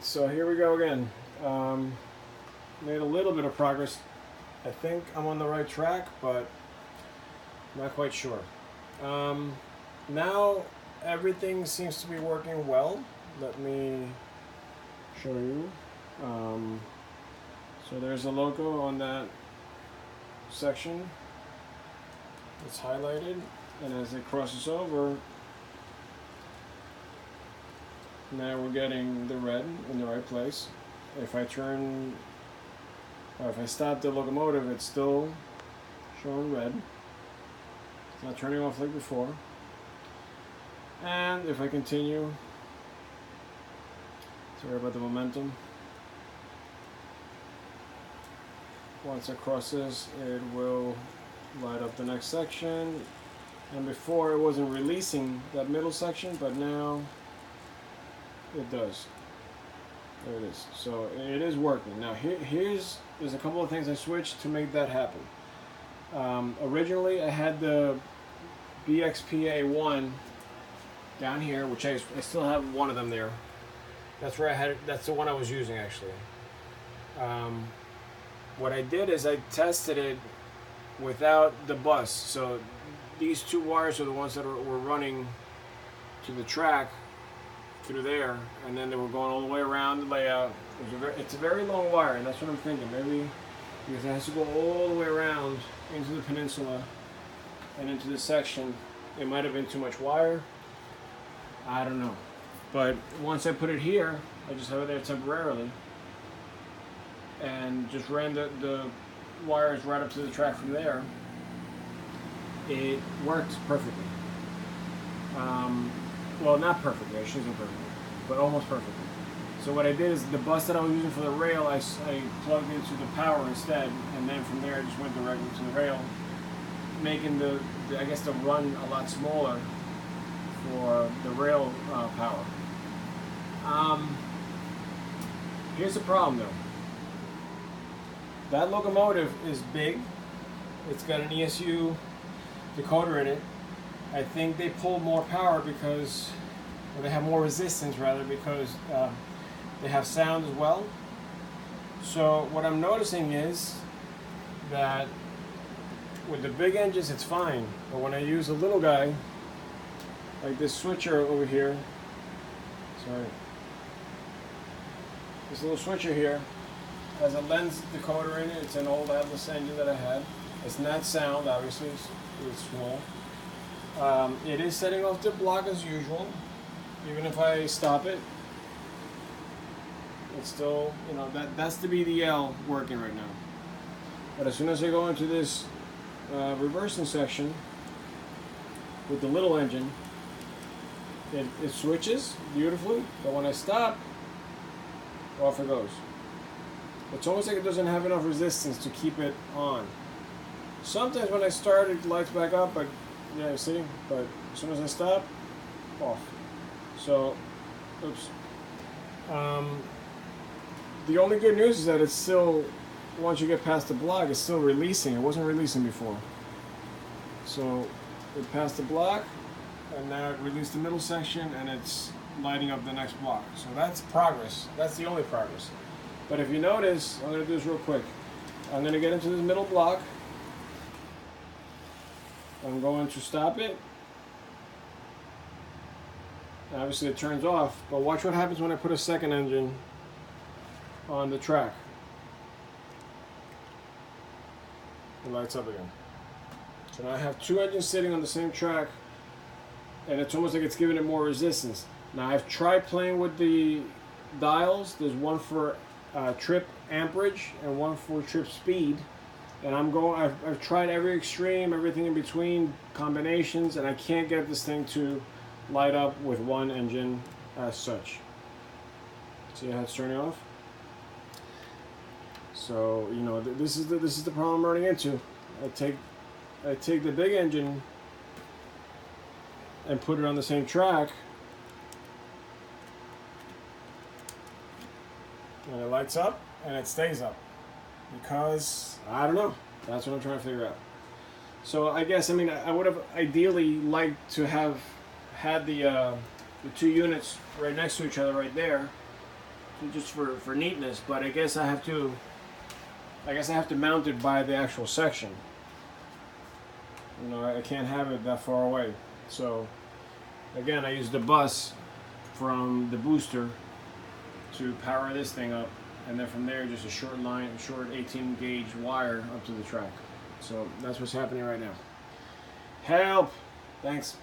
Alright, so here we go again. Made a little bit of progress. I think I'm on the right track, but not quite sure. Now everything seems to be working well. Let me show you. So there's a logo on that section. It's highlighted, and as it crosses over, now we're getting the red in the right place. If I turn, or if I stop the locomotive, it's still showing red. It's not turning off like before. And if I continue, sorry about the momentum. Once it crosses, it will light up the next section. And before it wasn't releasing that middle section, but now it does. There it is. So it is working. Now there's a couple of things I switched to make that happen. Originally I had the BXPA1 down here, which I still have one of them there. That's where I had it. That's the one I was using actually. What I did is I tested it without the bus. So these two wires are the ones that were running to the track through there, and then they were going all the way around the layout. It's a very long wire, and that's what I'm thinking. Maybe because it has to go all the way around into the peninsula and into this section, it might have been too much wire. I don't know. But once I put it here, I just have it there temporarily, and just ran the wires right up to the track from there. It worked perfectly. Well, not perfectly, I shouldn't say perfectly, but almost perfectly. So what I did is the bus that I was using for the rail, I plugged into the power instead, and then from there I just went directly to the rail, making the run a lot smaller for the rail power. Here's the problem though. That locomotive is big. It's got an ESU decoder in it. I think they pull more power because, or they have more resistance rather, because they have sound as well. So what I'm noticing is that with the big engines it's fine, but when I use a little guy, like this switcher over here, this little switcher here has a lens decoder in it. It's an old Atlas engine that I had. It's not sound, obviously, it's small. It is setting off the block as usual. Even if I stop it, it's still, that's the BDL working right now. But as soon as I go into this reversing section with the little engine, it switches beautifully, but when I stop, off it goes. It's almost like it doesn't have enough resistance to keep it on. Sometimes when I start, it lights back up, but yeah, you see? But as soon as I stop, off. So, oops. The only good news is that it's still, once you get past the block, it's still releasing. It wasn't releasing before. So, it passed the block, and now it released the middle section, and it's lighting up the next block. So that's progress. That's the only progress. But if you notice, I'm going to do this real quick. I'm going to get into this middle block. I'm going to stop it. Obviously it turns off, but watch what happens when I put a second engine on the track. It lights up again. So now I have two engines sitting on the same track, and it's almost like it's giving it more resistance. Now I've tried playing with the dials. There's one for trip amperage and one for trip speed. And I've tried every extreme, everything in between, combinations, and I can't get this thing to light up with one engine as such. See how it's turning off? So, this is the problem I'm running into. I take the big engine and put it on the same track, and it lights up and it stays up. Because, I don't know, that's what I'm trying to figure out. So I guess, I would have ideally liked to have had the two units right next to each other right there, just for neatness. But I guess I have to mount it by the actual section. You know, I can't have it that far away. So again, I use the bus from the booster to power this thing up, and then from there just a short 18 gauge wire up to the track. So that's what's happening right now. Help! Thanks.